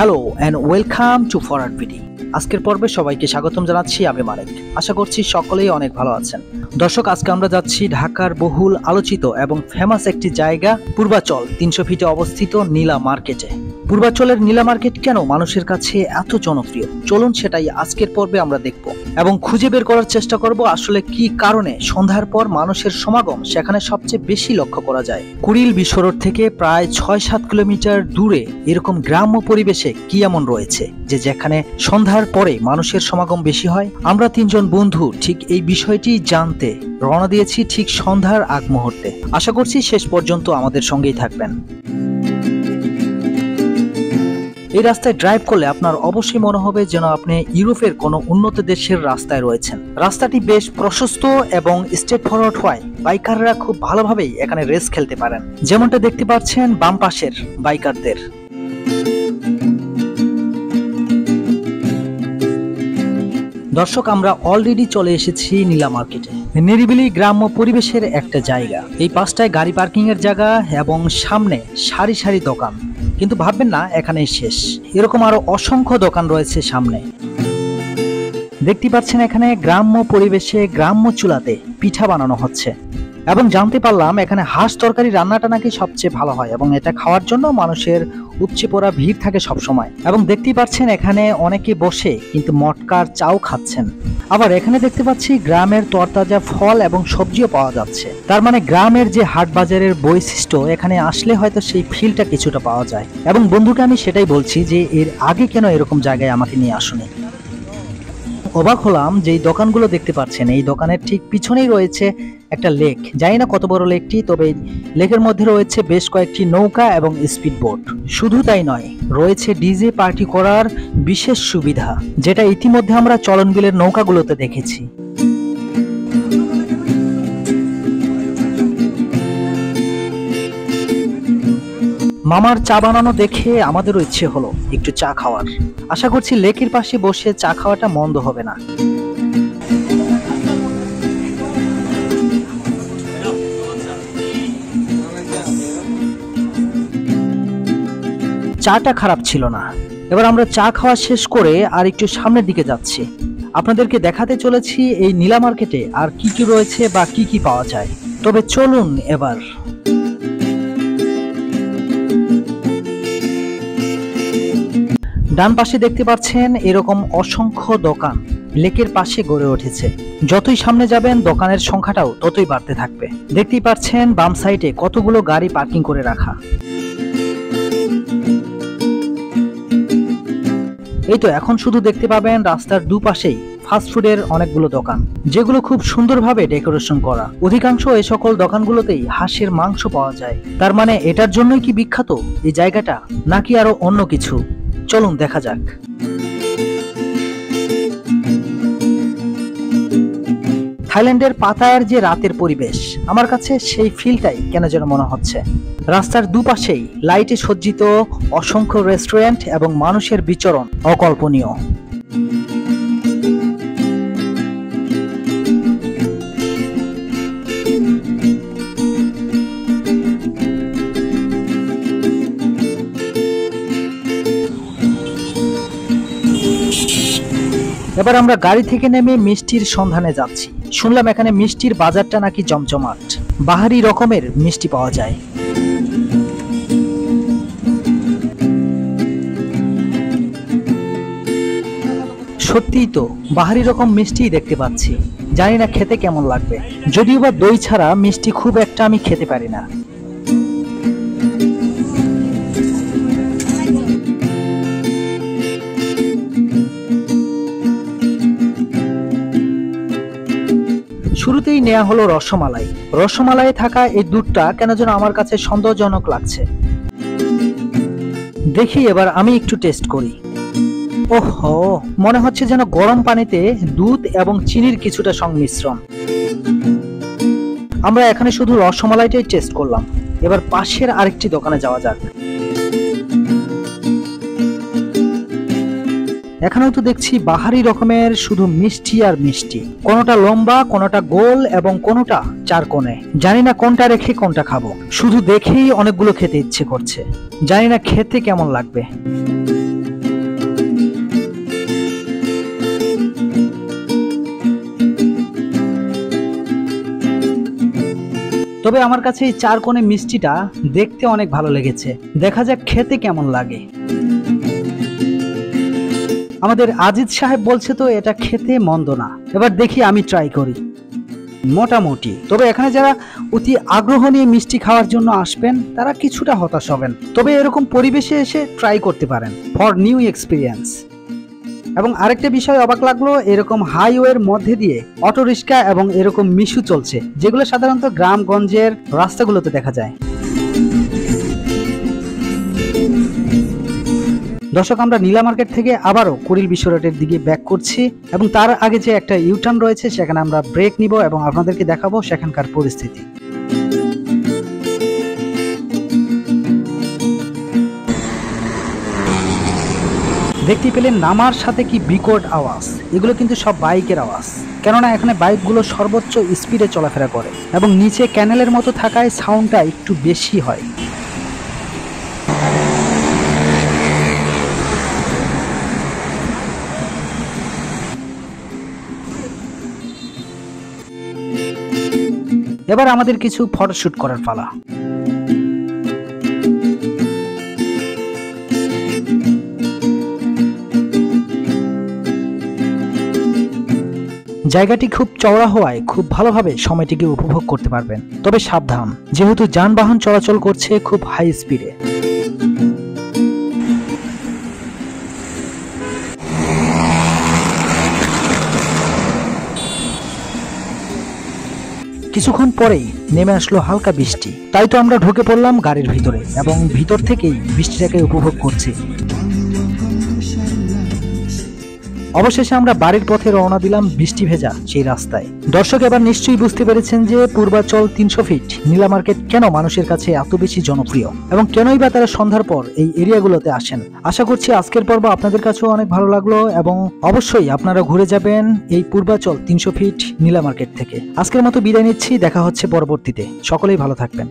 Hello and welcome to forward ভিডি। আজকের পর্বে সবাইকে স্বাগতম জানাচ্ছি, আমি মানিক। আশা করছি সকলেই অনেক ভালো আছেন। দর্শক, আজকে আমরা যাচ্ছি ঢাকার বহুল আলোচিত এবং ফেমাস একটি জায়গা পূর্বাচল 300 ফিটে অবস্থিত নীলা মার্কেটে। পূর্বাচলের নীলা মার্কেট কেন মানুষের কাছে এত জনপ্রিয়, চলুন সেটাই আজকের পর্বে আমরা দেখব এবং খুঁজে বের করার চেষ্টা করব আসলে কি কারণে সন্ধ্যার পর মানুষের সমাগম সেখানে সবচেয়ে বেশি লক্ষ্য করা যায়। কুড়িল বিশ্ব রোড থেকে প্রায় 6-7 কিলোমিটার দূরে এরকম গ্রাম্য পরিবেশে কি এমন রয়েছে যে যেখানে সন্ধ্যার পরে মানুষের সমাগম বেশি হয়। আমরা তিনজন বন্ধু ঠিক এই বিষয়টি জানতে রওনা দিয়েছি ঠিক সন্ধ্যার আগ মুহূর্তে। আশা করছি শেষ পর্যন্ত আমাদের সঙ্গেই থাকবেন। এই রাস্তায় ড্রাইভ করলে আপনার অবশ্যই মনে হবে যেন আপনি ইউরোপের কোনো উন্নত দেশের রাস্তায় রয়েছেন। রাস্তাটি বেশ প্রশস্ত এবং স্ট্রেট ফরওয়ার্ড হয় বাইকাররা খুব ভালোভাবেই এখানে রেস খেলতে পারেন, যেমনটা দেখতে পাচ্ছেন বাম পাশের বাইকারদের। দর্শক, আমরা অলরেডি চলে এসেছি নীলা মার্কেটে। নিরিবিলি গ্রাম্য পরিবেশের একটা জায়গা। এই পাশটায় গাড়ি পার্কিং এর জায়গা এবং সামনে সারি সারি দোকান, কিন্তু ভাববেন না এখানেই শেষ, এরকম আরো অসংখ্য দোকান রয়েছে সামনে। দেখতে পাচ্ছেন এখানে গ্রাম্য পরিবেশে গ্রাম্য চুলাতে পিঠা বানানো হচ্ছে এবং জানতে পারলাম এখানে হাঁস তরকারি রান্নাটা নাকি সবচেয়ে ভালো হয় এবং এটা খাওয়ার জন্য মানুষের উপচে পড়া ভিড় থাকে সব সময়। এবং দেখতেই পাচ্ছেন এখানে অনেকে বসে কিন্তু মটকার চাও খাচ্ছেন। আবার এখানে দেখতে পাচ্ছি গ্রামের তরতাজা ফল এবং সবজিও পাওয়া যাচ্ছে। তার মানে গ্রামের যে হাট বাজারের বৈশিষ্ট্য এখানে আসলে হয়তো সেই ফিলটা কিছুটা পাওয়া যায়। এবং বন্ধুকে আমি সেটাই বলছি যে এর আগে কেন এরকম জায়গায় আমাকে নিয়ে আসুনি। অবাক হলাম যে এই দোকানগুলো দেখতে পাচ্ছেন, এই দোকানের ঠিক পিছনেই রয়েছে একটা লেক। জানি না কত বড় লেকটি, তবে লেকের মধ্যে রয়েছে বেশ কয়েকটি নৌকা এবং স্পিড বোট। শুধু তাই নয়, রয়েছে ডিজে পার্টি করার বিশেষ সুবিধা, যেটা ইতিমধ্যে আমরা চলনবিলের নৌকাগুলোতে দেখেছি। মামার চা বানানো দেখে আমাদেরও ইচ্ছে হলো একটু চা খাওয়ার। আশা করছি লেকের পাশে বসে চা খাওয়াটা মন্দ হবে না। চাটা খারাপ ছিল না। এবার আমরা চা খাওয়া শেষ করে আর একটু সামনের দিকে যাচ্ছি। আপনাদেরকে দেখাতে চলেছি এই নীলা মার্কেটে আর কি কি রয়েছে বা কি কি পাওয়া যায়। তবে চলুন এবার। ডান পাশে দেখতে পাচ্ছেন এরকম অসংখ্য দোকান লেকের পাশে গড়ে উঠেছে। যতই সামনে যাবেন দোকানের সংখ্যাটাও ততই বাড়তে থাকবে। দেখতেই পাচ্ছেন বাম সাইডে কতগুলো গাড়ি পার্কিং করে রাখা। এই তো এখন শুধু দেখতে পাবেন রাস্তার দুপাশেই ফাস্টফুডের অনেকগুলো দোকান, যেগুলো খুব সুন্দরভাবে ডেকোরেশন করা। অধিকাংশ এই সকল দোকানগুলোতেই হাঁসের মাংস পাওয়া যায়। তার মানে এটার জন্যই কি বিখ্যাত এই জায়গাটা, নাকি আরো অন্য কিছু? চলুন দেখা যাক। থাইল্যান্ডের পাতায়ার যে রাতের পরিবেশ, আমার কাছে সেই ফিলটাই কেন যেন মনে হচ্ছে। রাস্তার দুপাশেই লাইটে সজ্জিত অসংখ্য রেস্টুরেন্ট এবং মানুষের বিচরণ অকল্পনীয়। এবার আমরা গাড়ি থেকে নেমে মিষ্টির সন্ধানে যাচ্ছি। শুনলাম এখানে মিষ্টির বাজারটা নাকি জমজমাট, বাহারি রকমের মিষ্টি পাওয়া যায়। সত্যিই তো বাহারি রকম মিষ্টি দেখতে পাচ্ছি। জানি না খেতে কেমন লাগবে, যদিও বা দই ছাড়া মিষ্টি খুব একটা আমি খেতে পারি না। শুরুতেই নেওয়া হলো রসমালাই। রসমালাই থাকা এই দুধটা কেন যেন আমার কাছে সন্দেহজনক লাগছে। দেখি এবার আমি একটু টেস্ট করি। ওহো, মনে হচ্ছে যেন গরম পানিতে দুধ এবং চিনির কিছুটা সংমিশ্রণ। আমরা এখানে শুধু রসমালাইটাই টেস্ট করলাম। এবার পাশের আরেকটি দোকানে যাওয়া যাক। এখানেও তো দেখছি বাহারি রকমের শুধু মিষ্টি আর মিষ্টি, কোনোটা লম্বা, কোনোটা গোল এবং কোনোটা চারকোণে। জানি না কোনটা রেখে কোনটা খাবো, শুধু দেখেই অনেকগুলো খেতে ইচ্ছে করছে। জানি না খেতে কেমন লাগবে। তবে আমার কাছে এই 4 কোণে মিষ্টিটা দেখতে অনেক ভালো লেগেছে, দেখা যাক খেতে কেমন লাগে। আমাদের আজিজ সাহেব বলছে তো এটা খেতে মন্দ না, এবার দেখি আমি ট্রাই করি। মোটামুটি, তবে এখানে যারা অতি আগ্রহ নিয়ে মিষ্টি খাওয়ার জন্য আসবেন তারা কিছুটা হতাশ হবেন, তবে এরকম পরিবেশে এসে ট্রাই করতে পারেন ফর নিউ এক্সপিরিয়েন্স। এবং আরেকটা বিষয় অবাক লাগলো, এরকম হাইওয়ের মধ্যে দিয়ে অটোরিক্সা এবং এরকম মিশু চলছে, যেগুলো সাধারণত গ্রামগঞ্জের রাস্তাগুলোতে দেখা যায়। দর্শক, আমরা নীলা মার্কেট থেকে আবারও কুড়িল বিশ্ব রোডের দিকে ব্যাক করছি এবং তার আগে যে একটা ইউটার্ন রয়েছে সেখানে আমরা ব্রেক নিব এবং আপনাদেরকে দেখাবো সেখানকার পরিস্থিতি। দেখতে পেলেন নামার সাথে কি বিকট আওয়াজ, এগুলো কিন্তু সব বাইকের আওয়াজ, কেননা এখানে বাইকগুলো সর্বোচ্চ স্পিডে চলাফেরা করে এবং নিচে ক্যানেলের মতো থাকায় সাউন্ডটা একটু বেশি হয়। এবার আমাদের কিছু ফটোশুট করার পালা। জায়গাটি খুব চওড়া হওয়ায় খুব ভালোভাবে সময়টিকে উপভোগ করতে পারবেন, তবে সাবধান, যেহেতু যানবাহন চলাচল করছে খুব হাই স্পিডে। কিছুক্ষণ পরেই নেমে আসলো হালকা বৃষ্টি, তাই তো আমরা ঢুকে পড়লাম গাড়ির ভিতরে এবং ভিতর থেকেই বৃষ্টিটাকে উপভোগ করছি। অবশেষে আমরা বাড়ির পথে রওনা দিলাম বৃষ্টি ভেজা সেই রাস্তায়। দর্শক, এবার নিশ্চয়ই বুঝতে পেরেছেন যে পূর্বাচল 300 ফিট নীলা মার্কেট কেন মানুষের কাছে এত বেশি জনপ্রিয় এবং কেনই বা তারা সন্ধ্যার পর এই এরিয়াগুলোতে আসেন। আশা করছি আজকের পর্ব আপনাদের কাছেও অনেক ভালো লাগলো এবং অবশ্যই আপনারা ঘুরে যাবেন এই পূর্বাচল 300 ফিট নীলা মার্কেট থেকে। আজকের মতো বিদায় নিচ্ছি, দেখা হচ্ছে পরবর্তীতে। সকলেই ভালো থাকবেন।